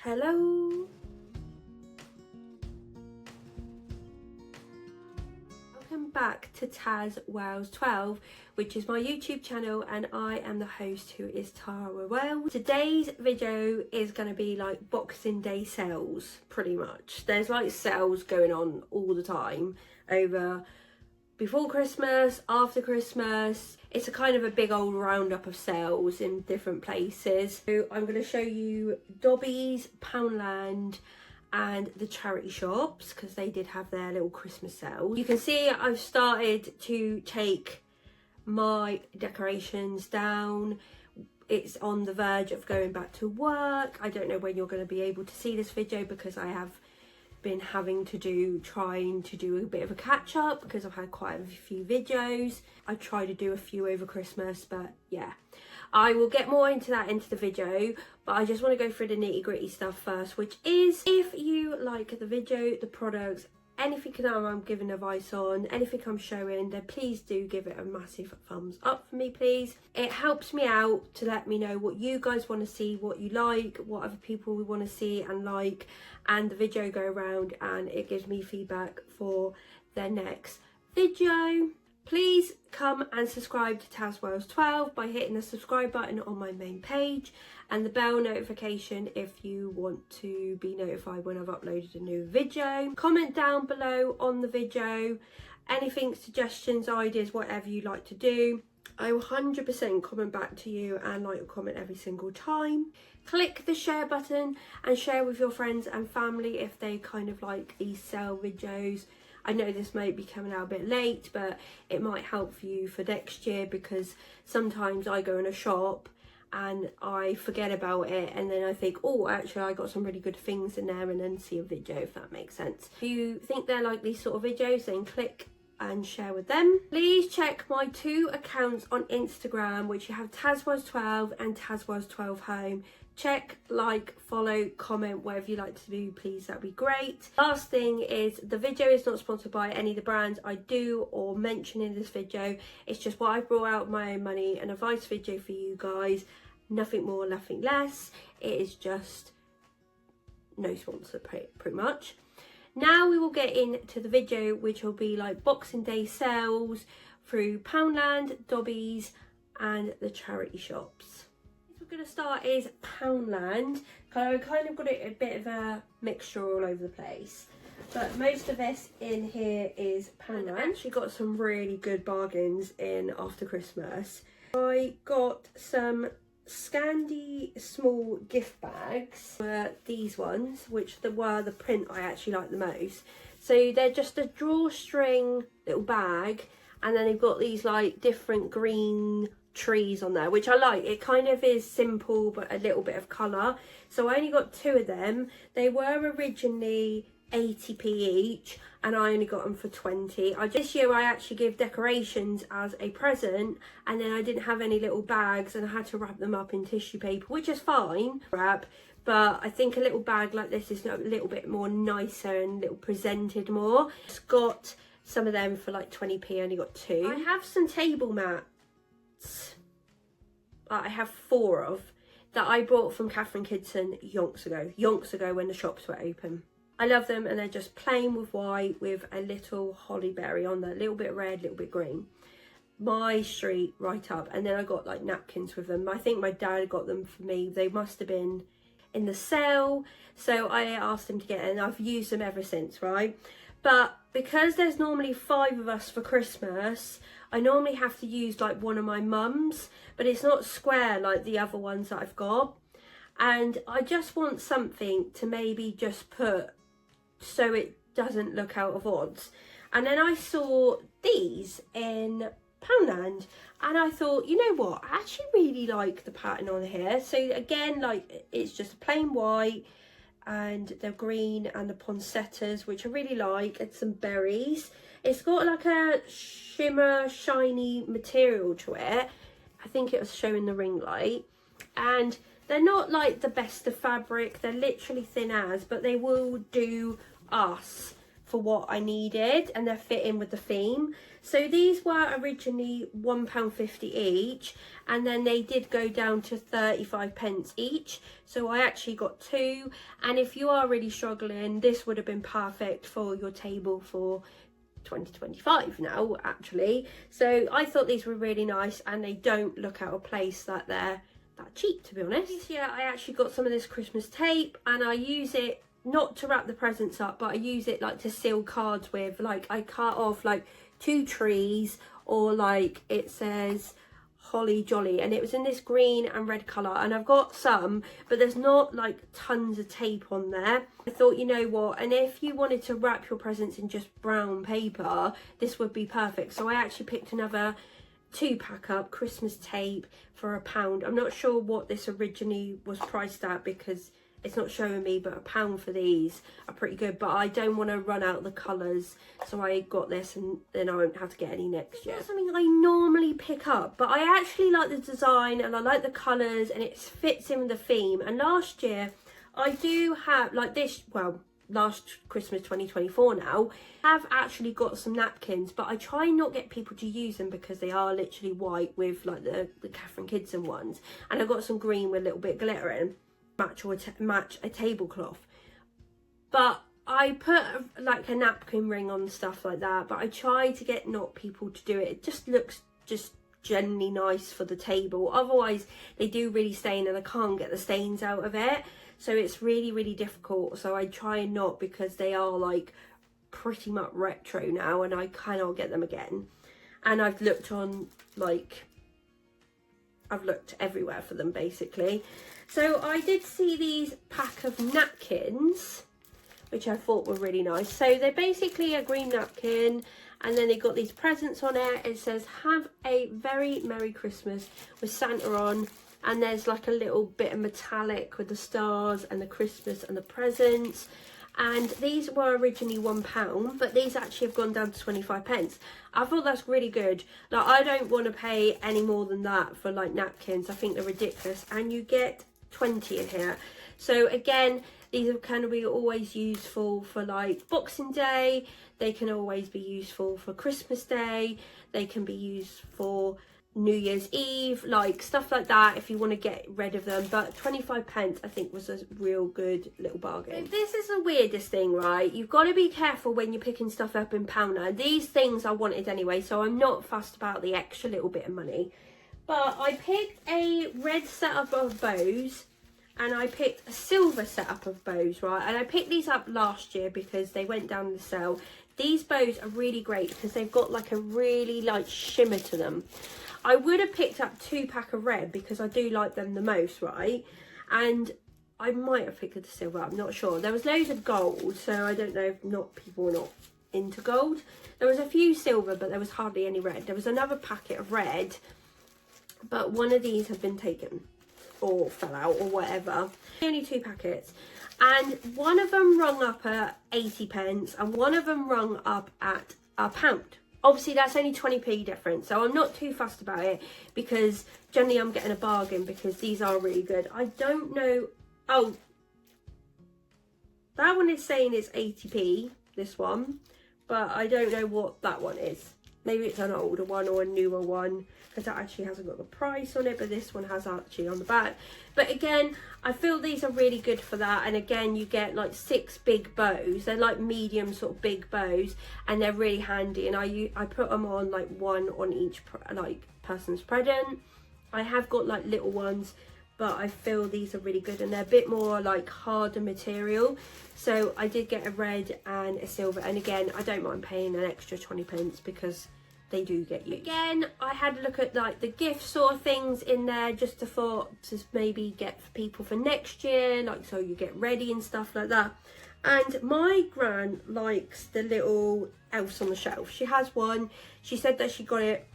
Hello. Welcome back to tazwells12, which is my YouTube channel, and I am the host, who is Tara Wells. Today's video is going to be like Boxing Day sales, pretty much. There's like sales going on all the time over before Christmas, after Christmas. It's a kind of a big old roundup of sales in different places. So I'm going to show you Dobbies, Poundland and the charity shops, because they did have their little Christmas sales. You can see I've started to take my decorations down. It's on the verge of going back to work. I don't know when you're going to be able to see this video, because I have been trying to do a bit of a catch up, because I've had quite a few videos. I tried to do a few over Christmas, but yeah, I will get more into that into the video, but I just want to go through the nitty gritty stuff first, which is, if you like the video, the products, anything that I'm giving advice on, anything I'm showing, then please do give it a massive thumbs up for me, please. It helps me out to let me know what you guys want to see, what you like, what other people want to see and like, and the video go around and it gives me feedback for their next video. Please come and subscribe to tazwells12 by hitting the subscribe button on my main page and the bell notification if you want to be notified when I've uploaded a new video. Comment down below on the video, anything, suggestions, ideas, whatever you like to do. I will 100% comment back to you and like your comment every single time. Click the share button and share with your friends and family if they kind of like these sale videos. I know this might be coming out a bit late, but it might help for you for next year, because sometimes I go in a shop and I forget about it, and then I think, oh, actually I got some really good things in there, and then see a video, if that makes sense. If you think they're like these sort of videos, then click and share with them. Please check my 2 accounts on Instagram, which you have tazwells12 and tazwells12 home. Check, like, follow, comment, whatever you like to do, please, that'd be great. Last thing is, the video is not sponsored by any of the brands I do or mention in this video. It's just what I brought out of my own money, an advice video for you guys. Nothing more, nothing less. It is just no sponsor, pretty much. Now we will get into the video, which will be like Boxing Day sales through Poundland, Dobbies and the charity shops. We're going to start is Poundland. I kind of got it a bit of a mixture all over the place, but most of this in here is Poundland. I actually got some really good bargains in after Christmas. I got some Scandi small gift bags, these ones, which were the print I actually like the most. So they're just a drawstring little bag, and then they've got these like different green trees on there, which I like. It kind of is simple but a little bit of colour. So I only got 2 of them. They were originally 80p each and I only got them for 20. This year I actually give decorations as a present, and then I didn't have any little bags and I had to wrap them up in tissue paper, which is fine, but I think a little bag like this is a little bit more nicer and a little presented more. Just got some of them for like 20p, only got 2. I have some table mats I have 4 of that I bought from Catherine Kidson yonks ago when the shops were open. I love them, and they're just plain with white with a little holly berry on there, a little bit red, a little bit green. My street right up. And then I got like napkins with them. I think my dad got them for me. They must have been in the sale, so I asked him to get it, and I've used them ever since, right? But because there's normally 5 of us for Christmas, I normally have to use like one of my mum's, but it's not square like the other ones that I've got. And I just want something to maybe just put so it doesn't look out of odds. And then I saw these in Poundland, and I thought, you know what, I actually really like the pattern on here. So again, like, it's just a plain white, and the green and the poinsettias, which I really like, and some berries. It's got like a shimmer shiny material to it. I think it was showing the ring light, and they're not like the best of fabric, they're literally thin as, but they will do us for what I needed, and they're fitting with the theme. So these were originally £1.50 each, and then they did go down to 35p each. So I actually got two, and if you are really struggling, this would have been perfect for your table for 2025 now, actually. So I thought these were really nice, and they don't look out of place that they're that cheap, to be honest. This year I actually got some of this Christmas tape, and I use it not to wrap the presents up, but I use it like to seal cards with. Like I cut off like 2 trees, or like it says Holly Jolly, and it was in this green and red colour, and I've got some, but there's not like tons of tape on there. I thought, you know what, and if you wanted to wrap your presents in just brown paper, this would be perfect. So I actually picked another 2-pack up Christmas tape for £1. I'm not sure what this originally was priced at because it's not showing me, but £1 for these are pretty good. But I don't want to run out the colours, so I got this, and then I won't have to get any next year. It's not something I normally pick up, but I actually like the design and I like the colours, and it fits in with the theme. And last year I do have like this, well, last Christmas 2024 now, I've actually got some napkins, but I try not get people to use them because they are literally white with like the Catherine Kidson ones, and I've got some green with a little bit of glitter in, match a tablecloth. But I put like a napkin ring on, stuff like that, but I try to get not people to do it. It just looks just generally nice for the table, otherwise they do really stain and I can't get the stains out of it. So it's really difficult. So I try not, because they are like pretty much retro now, and I cannot get them again. And I've looked on like, I've looked everywhere for them basically. So I did see these pack of napkins, which I thought were really nice. So they're basically a green napkin, and then they got these presents on it. It says, "Have a very Merry Christmas," with Santa on. And there's like a little bit of metallic with the stars and the Christmas and the presents. And these were originally £1, but these actually have gone down to 25p. I thought that's really good. Like, I don't want to pay any more than that for like napkins. I think they're ridiculous. And you get 20 in here. So again, these are kind of be always useful for like Boxing Day. They can always be useful for Christmas Day. They can be used for New Year's Eve, like stuff like that, if you want to get rid of them. But 25p I think was a real good little bargain. This is the weirdest thing, right? You've got to be careful when you're picking stuff up in Poundland. These things I wanted anyway, so I'm not fussed about the extra little bit of money. But I picked a red setup of bows, and I picked a silver setup of bows, right? And I picked these up last year because they went down the sale. These bows are really great because they've got like a really like shimmer to them. I would have picked up 2-pack of red because I do like them the most, right? And I might have picked the silver, I'm not sure. There was loads of gold, so I don't know if people were not into gold. There was a few silver, but there was hardly any red. There was another packet of red, but one of these had been taken or fell out or whatever. Only 2 packets. And one of them rung up at 80p and one of them rung up at £1. Obviously that's only 20p difference, so I'm not too fussed about it because generally I'm getting a bargain because these are really good. I don't know, oh, that one is saying it's 80p, this one, but I don't know what that one is. Maybe it's an older one or a newer one, because that actually hasn't got the price on it, but this one has actually on the back. But again, I feel these are really good for that. And again, you get like 6 big bows. They're like medium sort of big bows, and they're really handy. And I put them on like one on each like person's present. I have got like little ones, but I feel these are really good, and they're a bit more like harder material. So I did get a red and a silver, and again, I don't mind paying an extra 20p because they do get used. Again, I had a look at like the gift sort of things in there, just to maybe get for people for next year, like so you get ready and stuff like that. And my gran likes the little elves on the shelf. She has one. She said that she got it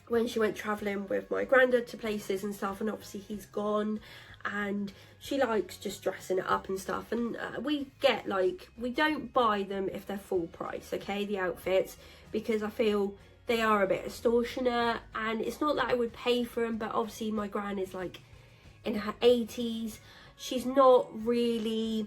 when she went travelling with my granddad to places and stuff, and obviously he's gone, and she likes just dressing it up and stuff. And we get like, we don't buy them if they're full price, okay, the outfits, because I feel they are a bit extortionate. And it's not that I would pay for them, but obviously my gran is like in her 80s. She's not really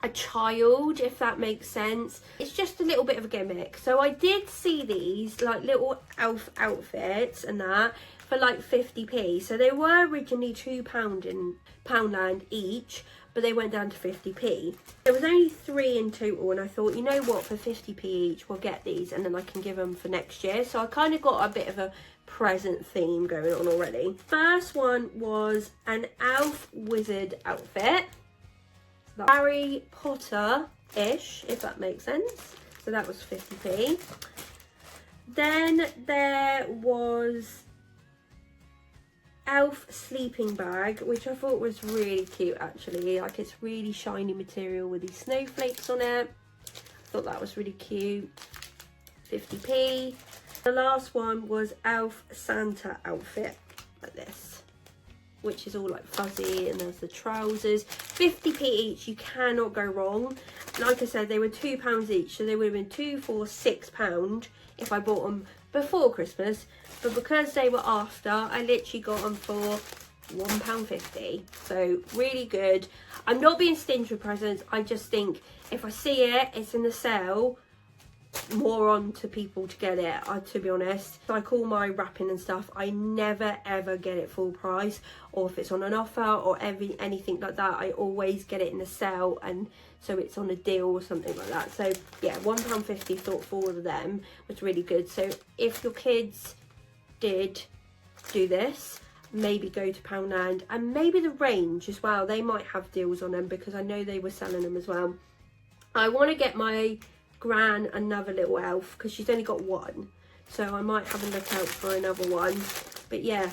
a child, if that makes sense. It's just a little bit of a gimmick. So I did see these like little elf outfits and that for like 50p. So they were originally £2 in Poundland each, but they went down to 50p. There was only 3 in total, and I thought, you know what, for 50p each we'll get these and then I can give them for next year. So I kind of got a bit of a present theme going on already. First one was an elf wizard outfit, like Harry Potter-ish, if that makes sense. So that was 50p. Then there was elf sleeping bag, which I thought was really cute actually. Like, it's really shiny material with these snowflakes on it. I thought that was really cute. 50p. The last one was elf Santa outfit, like this, which is all like fuzzy, and there's the trousers. 50p each, you cannot go wrong. Like I said, they were £2 each, so they would have been £2, £4, £6 if I bought them before Christmas, but because they were after, I literally got them for £1.50. So really good. I'm not being stingy with presents. I just think if I see it, it's in the sale, more on to people to get it, to be honest. Like all my wrapping and stuff, I never ever get it full price, or if it's on an offer or anything like that, I always get it in the sale, and so it's on a deal or something like that. So yeah, £1.50 thought for all of them was really good. So if your kids did do this, maybe go to Poundland, and maybe the range as well, they might have deals on them because I know they were selling them as well. I want to get my gran another little elf because she's only got one, so I might have a look out for another one. But yeah,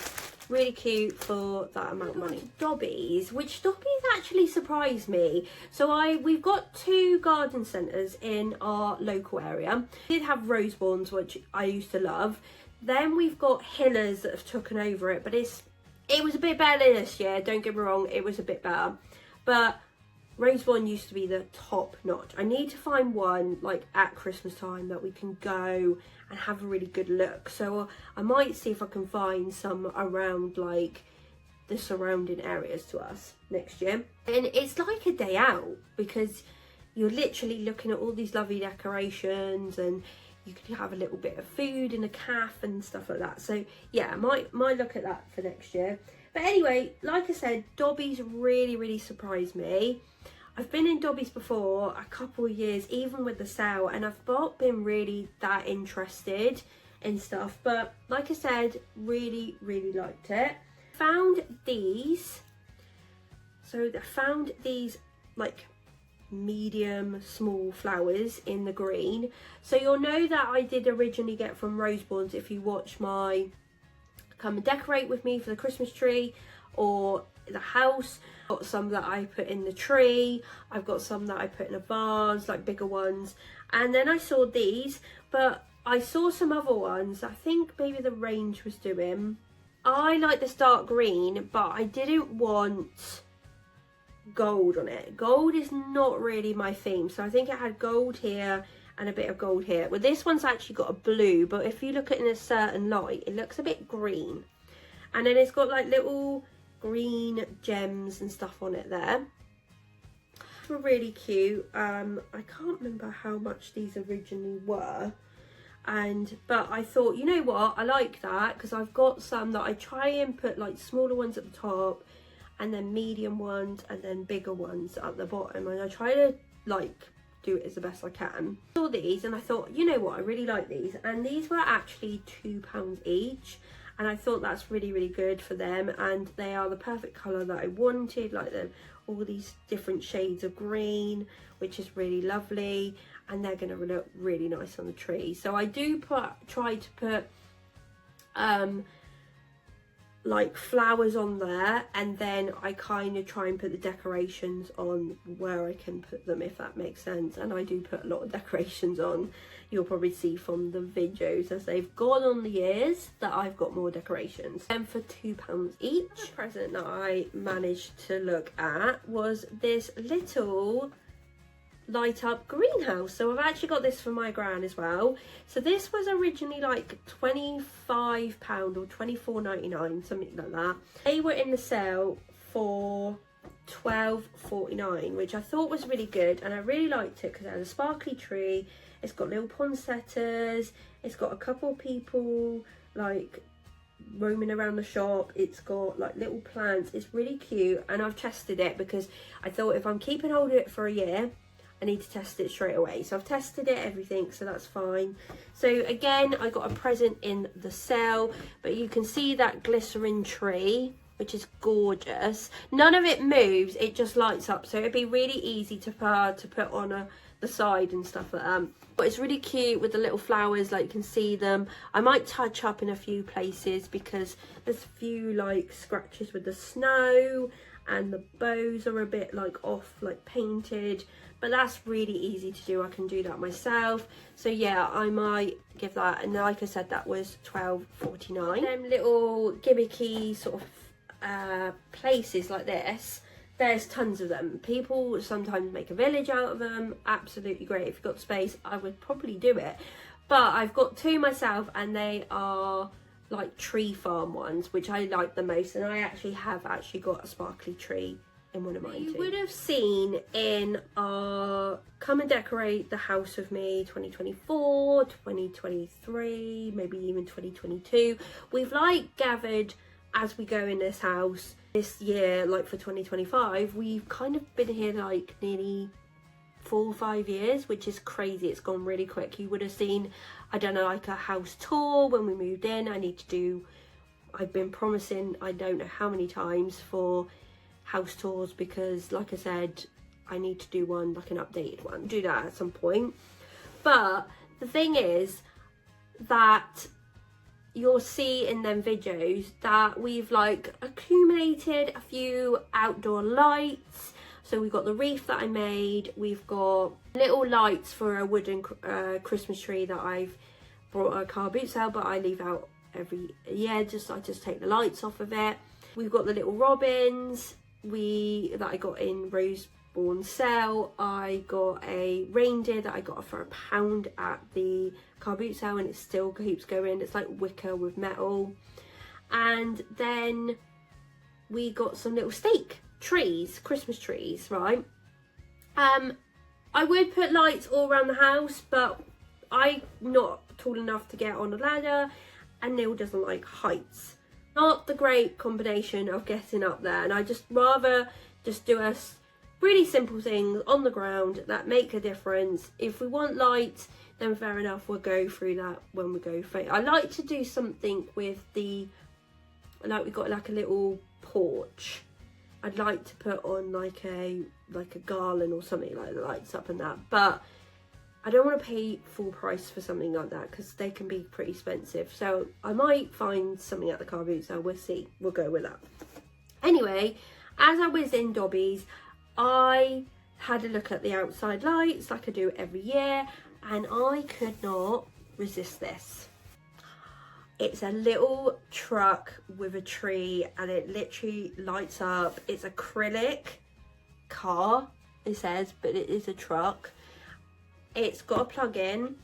really cute for that amount of money. Dobbies, which Dobbies actually surprised me. So we've got 2 garden centres in our local area. We did have Roseborns, which I used to love. Then we've got Hillers that have taken over it, but it was a bit better this year, don't get me wrong, it was a bit better, but Roseborn used to be the top notch. I need to find one like at Christmas time that we can go and have a really good look. So I might see if I can find some around like the surrounding areas to us next year. And it's like a day out because you're literally looking at all these lovely decorations, and you can have a little bit of food in a cafe and stuff like that. So yeah, I might look at that for next year. But anyway, like I said, Dobbies really surprised me. I've been in Dobbies before a couple of years, even with the sale, and I've not been really that interested in stuff. But like I said, really liked it. Found these. So I found these like medium small flowers in the green. So you'll know that I did originally get from Roseborns if you watch my Come and Decorate with Me for the Christmas tree or the house. Got some that I put in the tree, I've got some that I put in a vase, like bigger ones, and then I saw these, but I saw some other ones I think maybe the range was doing. I like this dark green, but I didn't want gold on it. Gold is not really my theme, so I think it had gold here and a bit of gold here. Well, this one's actually got a blue, but if you look at it in a certain light, it looks a bit green, and then it's got like little green gems and stuff on it there. Were really cute. I can't remember how much these originally were, but I thought, you know what, I like that because I've got some that I try and put like smaller ones at the top, and then medium ones, and then bigger ones at the bottom, and I try to like do it as the best I can. I saw these and I thought, you know what, I really like these, and these were actually £2 each. And I thought that's really good for them, and they are the perfect colour that I wanted, like all these different shades of green, which is really lovely, and they're going to look really nice on the tree. So I do try to put like flowers on there, and then I kind of try and put the decorations on where I can put them, if that makes sense. And I do put a lot of decorations on. You'll probably see from the videos as they've gone on the years that I've got more decorations. And for £2 each. The present that I managed to look at was this little light up greenhouse. So I've actually got this for my gran as well. So this was originally like £25 or £24.99, something like that. They were in the sale for £12.49, which I thought was really good, and I really liked it because it had a sparkly tree, it's got little poinsettias, it's got a couple of people like roaming around the shop, it's got like little plants, it's really cute. And I've tested it because I thought if I'm keeping hold of it for a year, I need to test it straight away. So I've tested it, everything, so that's fine. So again, I got a present in the sale, but you can see that glycerin tree, which is gorgeous. None of it moves, it just lights up, so it'd be really easy to put on the side and stuff like that. But it's really cute with the little flowers, like you can see them. I might touch up in a few places because there's a few like scratches with the snow, and the bows are a bit like off, like painted, but that's really easy to do. I can do that myself. So yeah, I might give that, and like I said, that was £12.49. Them little gimmicky sort of places like this, there's tons of them. People sometimes make a village out of them. Absolutely great. If you've got space, I would probably do it. But I've got two myself, and they are like tree farm ones, which I like the most, and I have got a sparkly tree in one of mine too. You would have seen in our Come and Decorate the House with Me 2024, 2023, maybe even 2022, we've like gathered as we go in this house this year. Like for 2025, we've kind of been here like nearly 4 or 5 years, which is crazy. It's gone really quick. You would have seen, I don't know, like a house tour when we moved in. I've been promising, I don't know how many times, for house tours, because like I said, I need to do one, like an updated one, do that at some point. But the thing is that you'll see in them videos that we've like accumulated a few outdoor lights. So we've got the wreath that I made, we've got little lights for a wooden Christmas tree that I've brought a car boot sale, but I leave out every year. I just take the lights off of it. We've got the little robins that I got in Roseborn sale. I got a reindeer that I got for £1 at the car boot sale, and it still keeps going. It's like wicker with metal. And then we got some little stake trees, Christmas trees, right? I would put lights all around the house, but I'm not tall enough to get on a ladder, and Neil doesn't like heights. Not the great combination of getting up there, and I just rather just do us really simple things on the ground that make a difference. If we want light, then fair enough, we'll go through that when we go through. I like to do something with we've got like a little porch. I'd like to put on like a garland or something like that lights up and that, but I don't want to pay full price for something like that because they can be pretty expensive. So I might find something at the car boot sale, we'll see, we'll go with that. Anyway, as I was in Dobbies, I had a look at the outside lights like I do every year, and I could not resist this. It's a little truck with a tree, and it literally lights up. It's acrylic car, it says, but it is a truck. It's got a plug-in.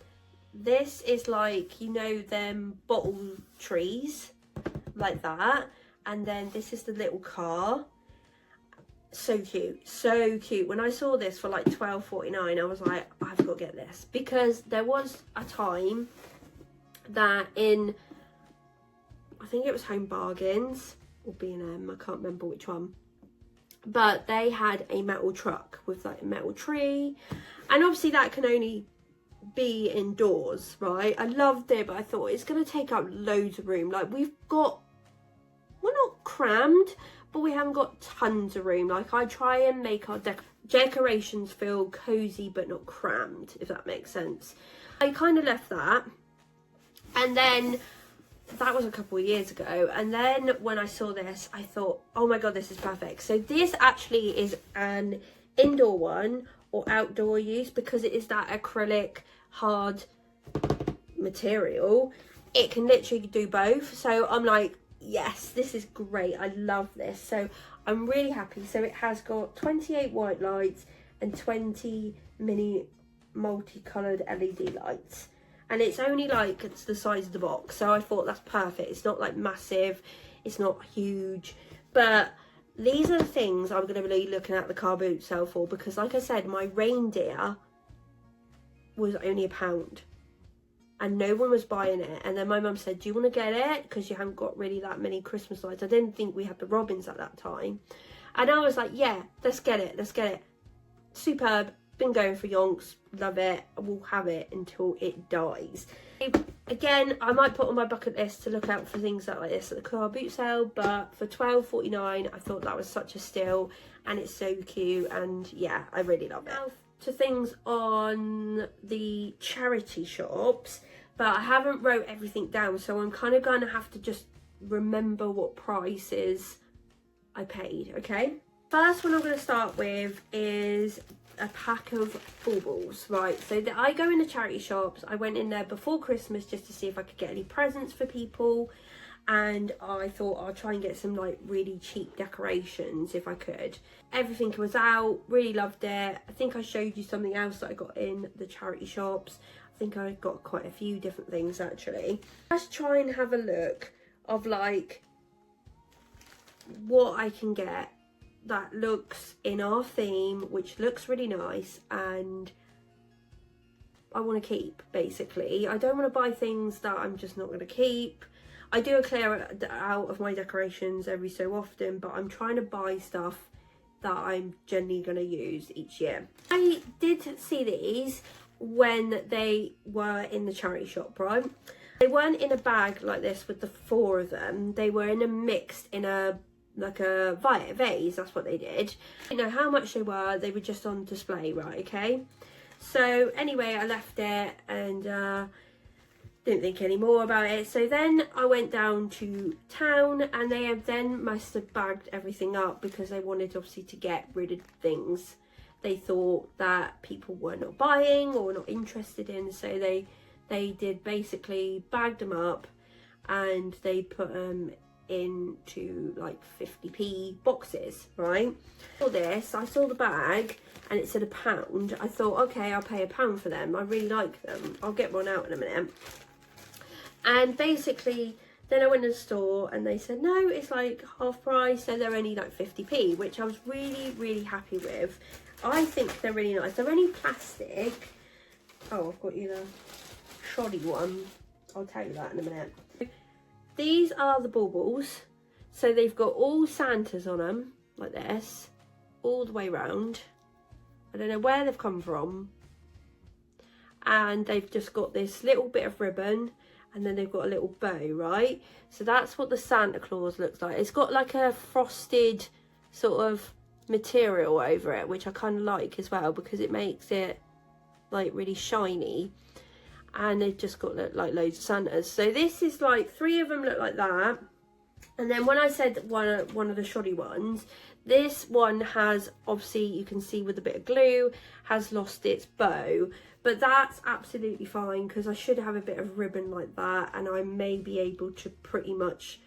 This is like, you know, them bottle trees like that, and then this is the little car. So cute, so cute. When I saw this for like £12.49, I was like, I've got to get this, because there was a time that in, I think it was Home Bargains or B&M, I can't remember which one, but they had a metal truck with like a metal tree, and obviously that can only be indoors, right? I loved it, but I thought it's going to take up loads of room. Like we're not crammed, but we haven't got tons of room. Like I try and make our decorations feel cozy but not crammed, if that makes sense. I kind of left that, and then that was a couple of years ago, and then when I saw this, I thought, oh my god, this is perfect. So this actually is an indoor one or outdoor use, because it is that acrylic hard material. It can literally do both, so I'm like, yes, this is great, I love this. So I'm really happy. So it has got 28 white lights and 20 mini multicoloured LED lights, and it's only like, it's the size of the box, so I thought that's perfect. It's not like massive, it's not huge, but these are the things I'm going to be looking at the car boot sale for, because like I said, my reindeer was only £1 and no one was buying it. And then my mum said, do you want to get it, because you haven't got really that many Christmas lights? I didn't think we had the robins at that time. And I was like, yeah, let's get it. Superb. Been going for yonks. Love it. I will have it until it dies. Again, I might put on my bucket list to look out for things like this at the car boot sale, but for £12.49 I thought that was such a steal, and it's so cute, and yeah, I really love it. Now to things on the charity shops, but I haven't wrote everything down, so I'm kind of going to have to just remember what prices I paid, okay? First one I'm going to start with is a pack of baubles, right? So I go in the charity shops. I went in there before Christmas just to see if I could get any presents for people, and I thought I'll try and get some like really cheap decorations if I could. Everything was out, really loved it. I think I showed you something else that I got in the charity shops. I think I got quite a few different things actually. Let's try and have a look of like what I can get that looks in our theme, which looks really nice and I want to keep. Basically, I don't want to buy things that I'm just not going to keep. I do a clear out of my decorations every so often, but I'm trying to buy stuff that I'm generally going to use each year. I did see these when they were in the charity shop, right? They weren't in a bag like this with the 4 of them. They were in a mixed in a like a vase. That's what they did. I don't know how much they were just on display, right? Okay, so anyway, I left it and didn't think any more about it. So then I went down to town, and they then must have bagged everything up because they wanted obviously to get rid of things they thought that people were not buying or not interested in. So they did basically bagged them up and they put them into like 50p boxes, right? For this, I saw the bag and it said £1. I thought, okay, I'll pay £1 for them. I really like them. I'll get one out in a minute. And basically, then I went to the store and they said, no, it's like half price, so they're only like 50p, which I was really, really happy with. I think they're really nice. They're only plastic. Oh, I've got you the shoddy one. I'll tell you that in a minute. These are the baubles. So they've got all Santas on them, like this, all the way round. I don't know where they've come from. And they've just got this little bit of ribbon, and then they've got a little bow, right? So that's what the Santa Claus looks like. It's got like a frosted sort of material over it, which I kind of like as well because it makes it like really shiny. And they've just got like loads of Santas. So this is like 3 of them look like that. And then when I said one of the shoddy ones, this one has, obviously you can see with a bit of glue, has lost its bow. But that's absolutely fine because I should have a bit of ribbon like that, and I may be able to pretty much,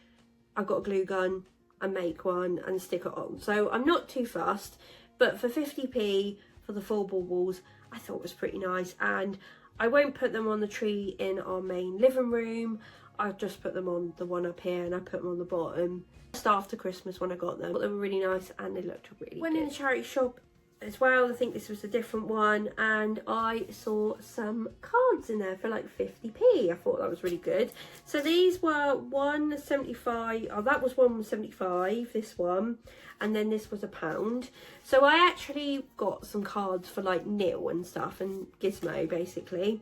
I've got a glue gun and make one and stick it on. So I'm not too fussed, but for 50p for the 4 baubles, I thought it was pretty nice. And I won't put them on the tree in our main living room. I just put them on the one up here, and I put them on the bottom just after Christmas when I got them. But they were really nice and they looked really good. Went in the charity shop as well. I think this was a different one, and I saw some cards in there for like 50p. I thought that was really good. So these were £1.75. Oh, that was £1.75, this one, and then this was £1. So I actually got some cards for like Nil and stuff and Gizmo basically,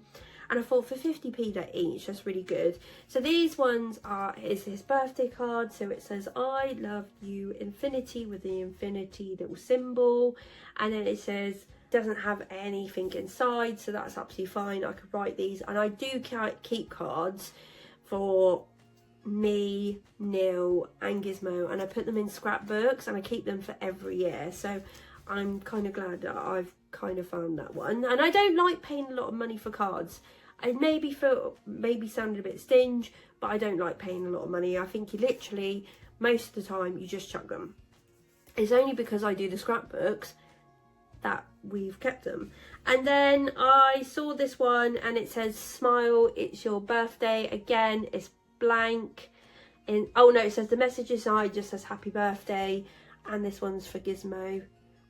and I thought for 50p they're each, that's really good. So these ones is his birthday card. So it says, I love you infinity, with the infinity little symbol, and then it says doesn't have anything inside, so that's absolutely fine. I could write these, and I do keep cards for me, Nil and Gizmo, and I put them in scrapbooks and I keep them for every year. So I'm kind of glad that I've kind of found that one. And I don't like paying a lot of money for cards. I maybe sounded a bit stingy, but I don't like paying a lot of money. I think you literally, most of the time, you just chuck them. It's only because I do the scrapbooks that we've kept them. And then I saw this one and it says, smile, it's your birthday. Again, it's blank. Oh no, it says the message inside just says happy birthday. and this one's for Gizmo,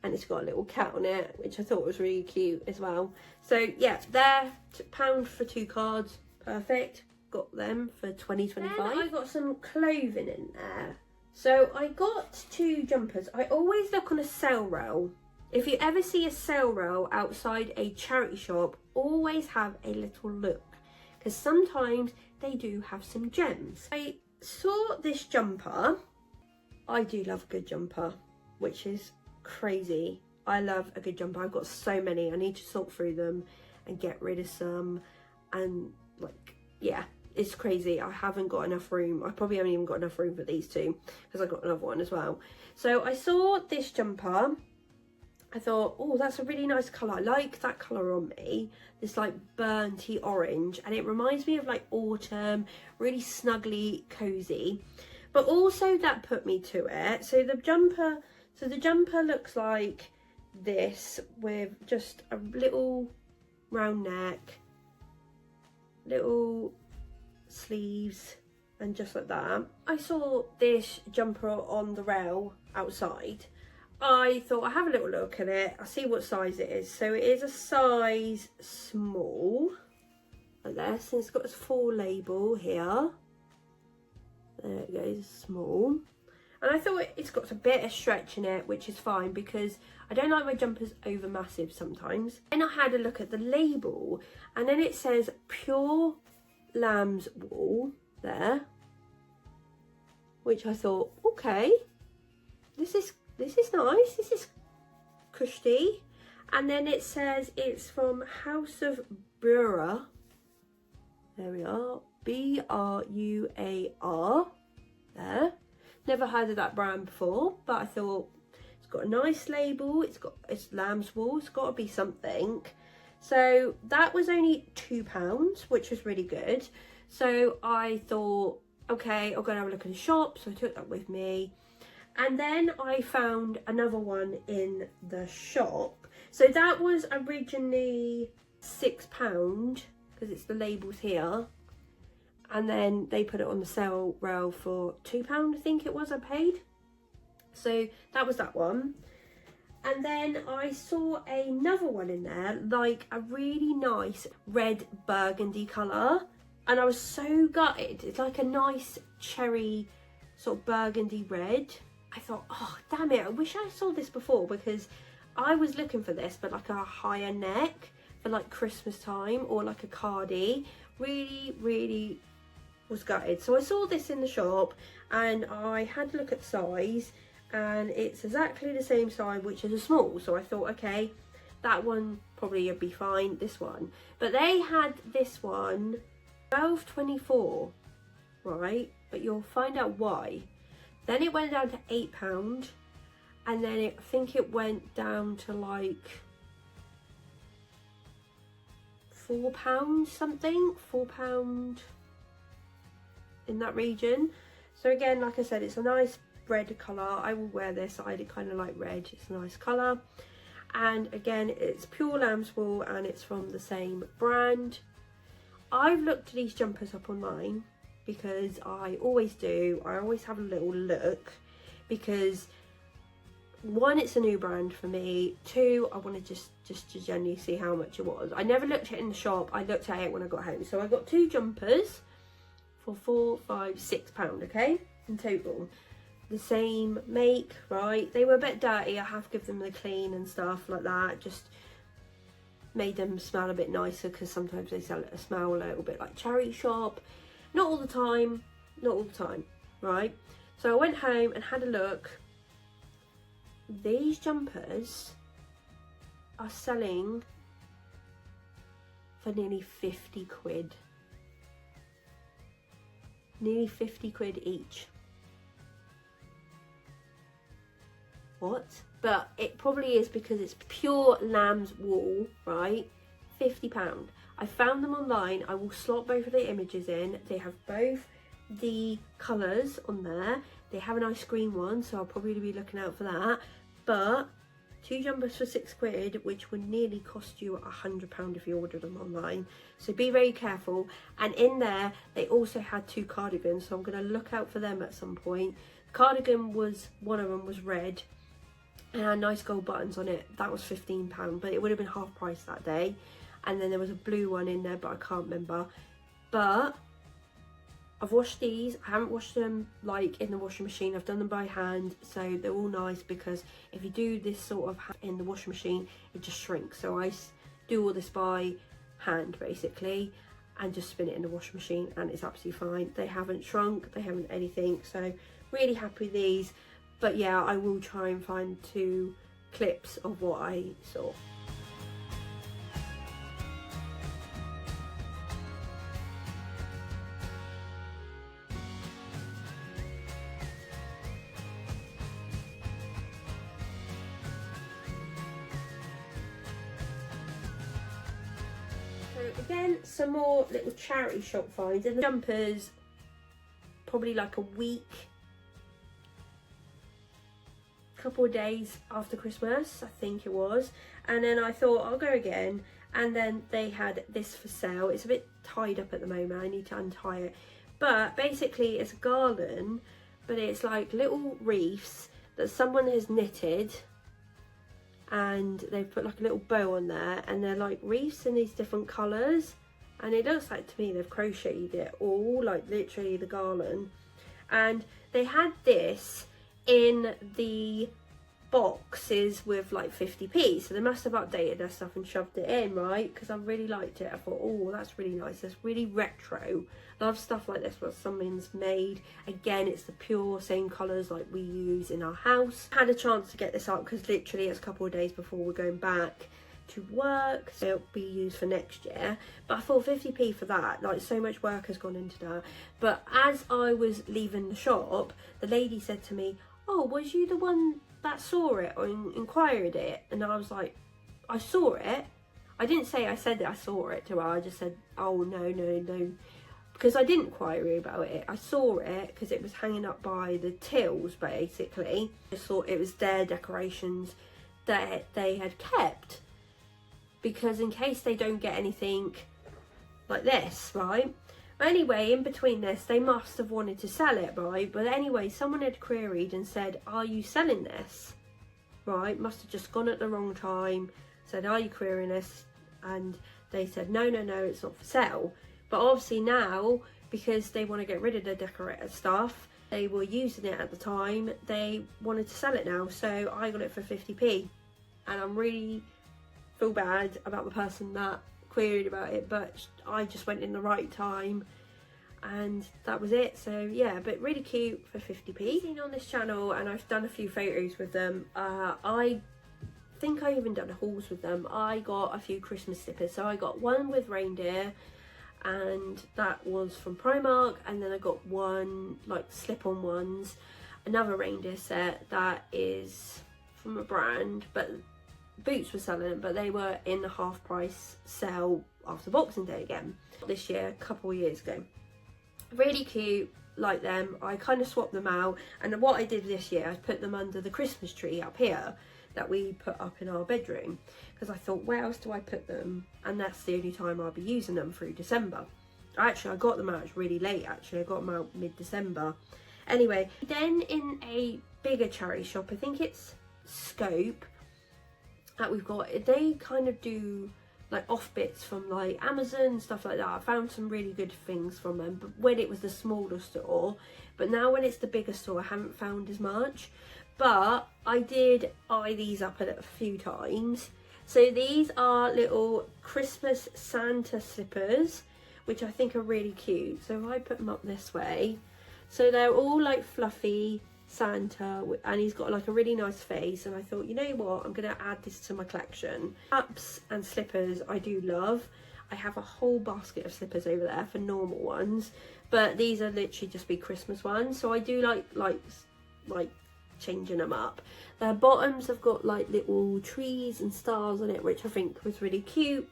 and it's got a little cat on it, which I thought was really cute as well. So yeah, they're £1 for 2 cards, perfect. Got them for $20.25. Then I got some clothing in there. So I got 2 jumpers. I always look on a sale rail. If you ever see a sale rail outside a charity shop, always have a little look, because sometimes they do have some gems. I saw this jumper. I do love a good jumper, which is crazy. I love a good jumper. I've got so many. I need to sort through them and get rid of some, and like, yeah, it's crazy. I haven't got enough room. I probably haven't even got enough room for these 2, because I got another one as well. So I saw this jumper. I thought, oh, that's a really nice colour. I like that colour on me. This like burnty orange, and it reminds me of like autumn, really snuggly, cosy. But also that put me to it. So the jumper looks like this, with just a little round neck, little sleeves, and just like that. I saw this jumper on the rail outside. I thought I'll have a little look at it. I'll see what size it is. So it is a size small, like this, and it's got a full label here. There it goes, small. And I thought it's got a bit of stretch in it, which is fine, because I don't like my jumpers over massive sometimes. Then I had a look at the label, and then it says pure lamb's wool there, which I thought, okay, this is nice, this is cushy. And then it says it's from House of Bruar. There we are, B-R-U-A-R there. Never heard of that brand before, but I thought it's got a nice label, it's lamb's wool, it's got to be something. So that was only £2, which was really good. So I thought, okay, I'm gonna have a look in the shop, so I took that with me. And then I found another one in the shop. So that was originally £6, because it's the labels here. And then they put it on the sale rail for £2, I think it was, I paid. So that was that one. And then I saw another one in there, like a really nice red burgundy colour. And I was so gutted. It's like a nice cherry sort of burgundy red. I thought, oh, damn it, I wish I saw this before, because I was looking for this, but like a higher neck for like Christmas time, or like a cardi. Really, really was gutted. So I saw this in the shop, and I had a look at size, and it's exactly the same size, which is a small. So I thought, okay, that one probably would be fine, this one. But they had this one, £12.24, right? But you'll find out why. Then it went down to £8, and then I think it went down to like £4 something, £4 in that region. So again, like I said, it's a nice red colour. I will wear this. I kind of like red. It's a nice colour. And again, it's pure lamb's wool, and it's from the same brand. I've looked these jumpers up online, because I always do. I always have a little look, because 1, it's a new brand for me. 2, I want to just to genuinely see how much it was. I never looked at it in the shop. I looked at it when I got home. So I got 2 jumpers for £4, £5, £6, okay, in total. The same make, right? They were a bit dirty. I have to give them the clean and stuff like that. Just made them smell a bit nicer, because sometimes they smell a little bit like charity shop. Not all the time, not all the time, right? So I went home and had a look. These jumpers are selling for nearly 50 quid. Nearly 50 quid each. What? But it probably is because it's pure lamb's wool, right? £50. I found them online. I will slot both of the images in. They have both the colours on there. They have an ice cream one, so I'll probably be looking out for that. But 2 jumpers for 6 quid, which would nearly cost you £100 if you ordered them online. So be very careful. And in there, they also had 2 cardigans, so I'm going to look out for them at some point. Cardigan was, one of them was red and had nice gold buttons on it. That was £15, but it would have been half price that day. And then there was a blue one in there, but I can't remember. But I've washed these. I haven't washed them like in the washing machine. I've done them by hand, so they're all nice, because if you do this sort of in the washing machine, it just shrinks. So I do all this by hand basically, and just spin it in the washing machine, and it's absolutely fine. They haven't shrunk, they haven't anything, so really happy with these. But yeah, I will try and find 2 clips of what I saw. Again, some more little charity shop finds, and the jumpers probably like a week, couple of days after Christmas, I think it was. And then I thought I'll go again, and then they had this for sale. It's a bit tied up at the moment, I need to untie it, but basically it's a garland, but it's like little wreaths that someone has knitted, and they've put like a little bow on there, and they're like wreaths in these different colours, and it looks like, to me, they've crocheted it all, like literally the garland. And they had this in the boxes with like 50p, so they must have updated their stuff and shoved it in, right? Because I really liked it. I thought, oh, that's really nice, it's really retro. Love stuff like this where someone's made. Again, it's the pure same colours like we use in our house. Had a chance to get this up because literally it's a couple of days before we're going back to work, so it'll be used for next year. But I thought 50p for that, like so much work has gone into that. But as I was leaving the shop, the lady said to me, oh, was you the one that saw it or inquired it? And I was like, I saw it. I didn't say I said that I saw it to her, I just said, oh no, because I didn't query about it. I saw it because it was hanging up by the tills basically. I just thought it was their decorations that they had kept, because in case they don't get anything like this, right? Anyway, in between this, they must have wanted to sell it, right? But anyway, someone had queried and said, are you selling this? Right, must have just gone at the wrong time, said, are you querying this? And they said, no, it's not for sale. But obviously now, because they want to get rid of the decorated stuff, they were using it at the time, they wanted to sell it now. So I got it for 50p. And I'm really feel bad about the person that queried about it, but I just went in the right time and that was it. So yeah, but really cute for 50p. Seen on this channel, and I've done a few photos with them. I think I even done hauls with them. I got a few Christmas slippers. So I got one with reindeer, and that was from Primark, and then I got one like slip-on ones, another reindeer set that is from a brand, but Boots were selling it, but they were in the half price sale after Boxing Day again this year, a couple of years ago. Really cute, like them. I kind of swapped them out, and what I did this year, I put them under the Christmas tree up here that we put up in our bedroom, because I thought, where else do I put them? And that's the only time I'll be using them through December. Actually, I got them out really late, actually. I got them out mid-December. Anyway, then in a bigger charity shop, I think it's Scope, that we've got, they kind of do like off bits from like Amazon, stuff like that. I found some really good things from them, but when it was the smaller store. But now when it's the bigger store, I haven't found as much. But I did eye these up a few times. So these are little Christmas Santa slippers, which I think are really cute. So if I put them up this way, so they're all like fluffy Santa, and he's got like a really nice face, and I thought, you know what, I'm gonna add this to my collection. Caps and slippers I do love. I have a whole basket of slippers over there for normal ones, but these are literally just be Christmas ones, so I do like changing them up. Their bottoms have got like little trees and stars on it, which I think was really cute.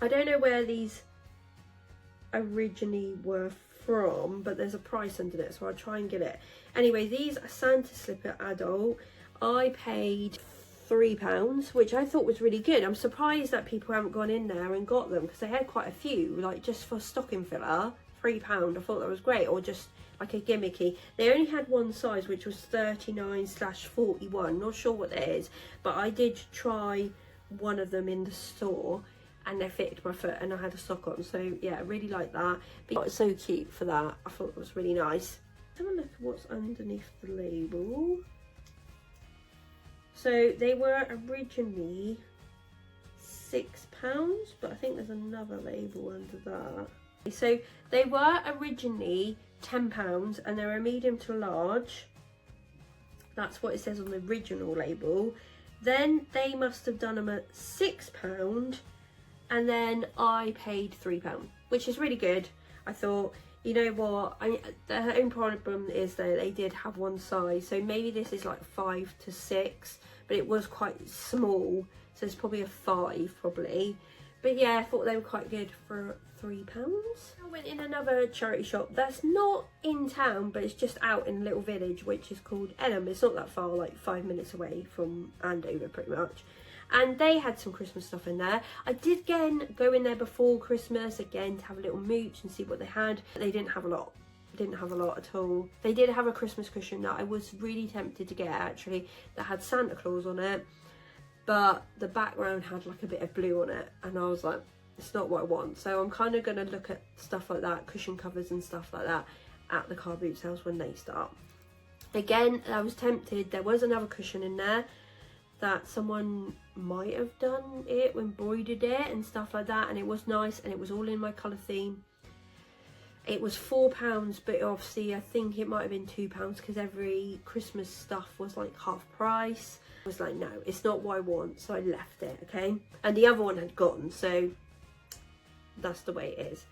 I don't know where these originally were from, but there's a price under it, so I'll try and get it. Anyway, these are Santa slipper adult. I paid £3, which I thought was really good. I'm surprised that people haven't gone in there and got them, because they had quite a few, like just for stocking filler. £3. I thought that was great, or just like a gimmicky. They only had one size, which was 39/41. Not sure what that is, but I did try one of them in the store and they fitted my foot and I had a sock on. So yeah, I really like that. But it's so cute for that. I thought it was really nice. Let's have a look at what's underneath the label. So they were originally £6, but I think there's another label under that. So they were originally £10 and they're a medium to large. That's what it says on the original label. Then they must have done them at £6 and then I paid £3, which is really good. I thought, you know what, the only problem is that they did have one size, so maybe this is like 5 to 6, but it was quite small, so it's probably a 5 probably. But yeah, I thought they were quite good for £3. I went in another charity shop that's not in town, but it's just out in a little village which is called Elm. It's not that far, like 5 minutes away from Andover pretty much. And they had some Christmas stuff in there. I did again go in there before Christmas again to have a little mooch and see what they had. They didn't have a lot. Didn't have a lot at all. They did have a Christmas cushion that I was really tempted to get actually, that had Santa Claus on it, but the background had like a bit of blue on it and I was like, it's not what I want. So I'm kind of going to look at stuff like that, cushion covers and stuff like that, at the car boot sales when they start. Again, I was tempted. There was another cushion in there that someone might have done it, embroidered it and stuff like that, and it was nice and it was all in my colour theme. It was £4, but obviously I think it might have been £2 because every Christmas stuff was like half price. I was like, no, it's not what I want, so I left it, okay? And the other one had gone, so that's the way it is.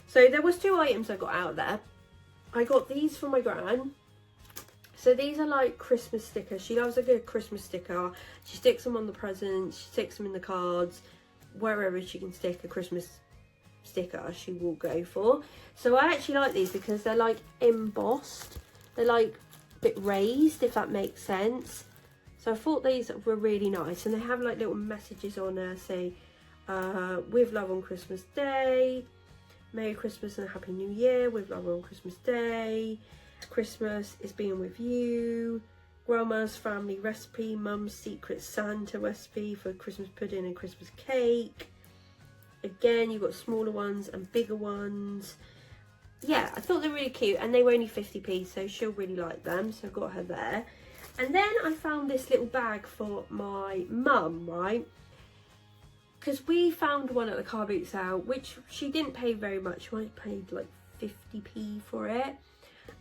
So there was 2 items I got out there. I got these for my gran. So these are like Christmas stickers. She loves a good Christmas sticker. She sticks them on the presents, she sticks them in the cards, wherever she can stick a Christmas sticker she will go for. So I actually like these because they're like embossed. They're like a bit raised, if that makes sense. So I thought these were really nice, and they have like little messages on there, say with love on Christmas Day, Merry Christmas and Happy New Year, with love on Christmas Day, Christmas is being with you, Grandma's family recipe, Mum's secret Santa recipe for Christmas pudding and Christmas cake. Again, you've got smaller ones and bigger ones. Yeah, I thought they were really cute, and they were only 50p, so she'll really like them, so I got her there. And then I found this little bag for my mum, right? Because we found one at the car boot sale, which she didn't pay very much. She only paid like 50p for it.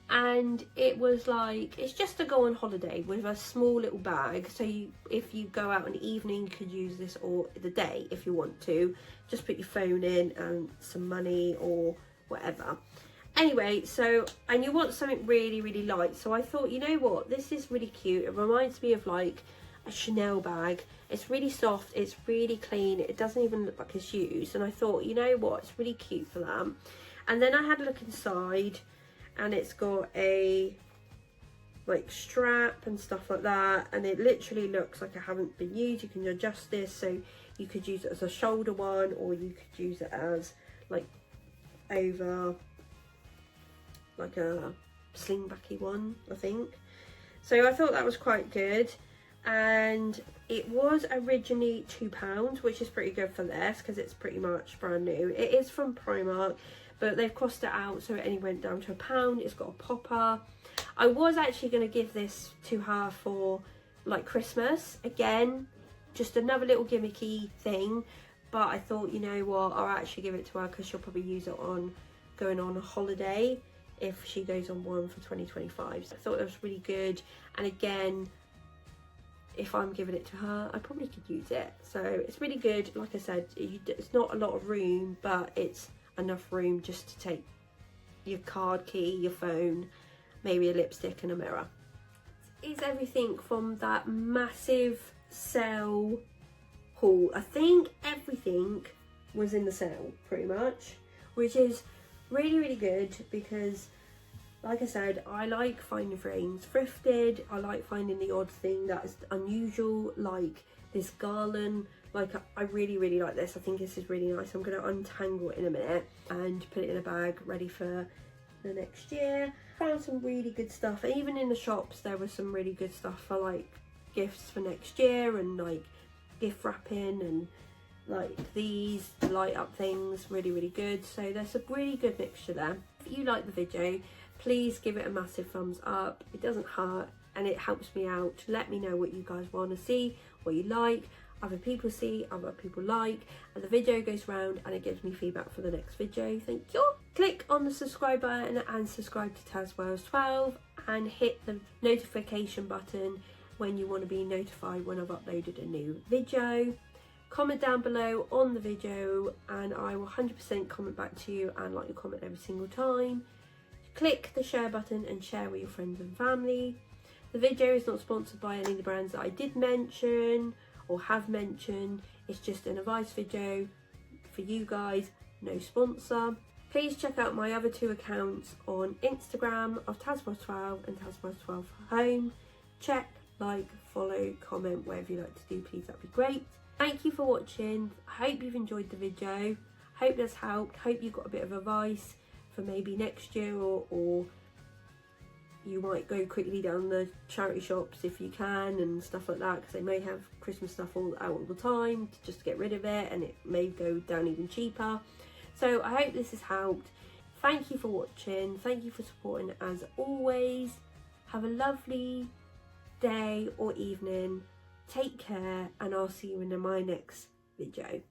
And it was like, it's just to go on holiday with a small little bag. So if you go out in the evening, you could use this, or the day if you want to. Just put your phone in and some money or whatever. Anyway, so, and you want something really, really light. So I thought, you know what, this is really cute. It reminds me of like a Chanel bag. It's really soft, it's really clean, it doesn't even look like it's used. And I thought, you know what, it's really cute for that. And then I had a look inside, and it's got a like strap and stuff like that, and it literally looks like it haven't been used. You can adjust this, so you could use it as a shoulder one, or you could use it as like over like a slingbacky one, I think. So I thought that was quite good, and it was originally £2, which is pretty good for this because it's pretty much brand new. It is from Primark, but they've crossed it out, so it only went down to £1. It's got a popper. I was actually going to give this to her for like Christmas. Again, just another little gimmicky thing, but I thought, you know what, I'll actually give it to her because she'll probably use it on going on a holiday if she goes on one for 2025. So I thought it was really good. And again, if I'm giving it to her, I probably could use it. So it's really good. Like I said, it's not a lot of room, but it's enough room just to take your card key, your phone, maybe a lipstick and a mirror. Is everything from that massive sale haul. I think everything was in the sale pretty much, which is really, really good because, like I said, I like finding things thrifted. I like finding the odd thing that is unusual, like this garland Like, I really like this. I think this is really nice. I'm going to untangle it in a minute and put it in a bag ready for the next year. Found some really good stuff. Even in the shops there was some really good stuff for like gifts for next year, and like gift wrapping, and like these light up things, really good. So there's a really good mixture there. If you like the video, please give it a massive thumbs up. It doesn't hurt and it helps me out to let me know what you guys want to see, what you like, other people see, other people like, and the video goes round and it gives me feedback for the next video. Thank you. Click on the subscribe button and subscribe to tazwells12 and hit the notification button when you want to be notified when I've uploaded a new video. Comment down below on the video and I will 100% comment back to you and like your comment every single time. Click the share button and share with your friends and family. The video is not sponsored by any of the brands that I did mention or have mentioned. It's just an advice video for you guys, no sponsor. Please check out my other 2 accounts on Instagram of tazwells12 and tazwells12 home. Check, like, follow, comment, whatever you like to do, please, that'd be great. Thank you for watching. I hope you've enjoyed the video. Hope that's helped. Hope you got a bit of advice for maybe next year, or you might go quickly down the charity shops if you can and stuff like that, because they may have Christmas stuff all out all the time just to get rid of it, and it may go down even cheaper. So I hope this has helped. Thank you for watching. Thank you for supporting as always. Have a lovely day or evening. Take care and I'll see you in my next video.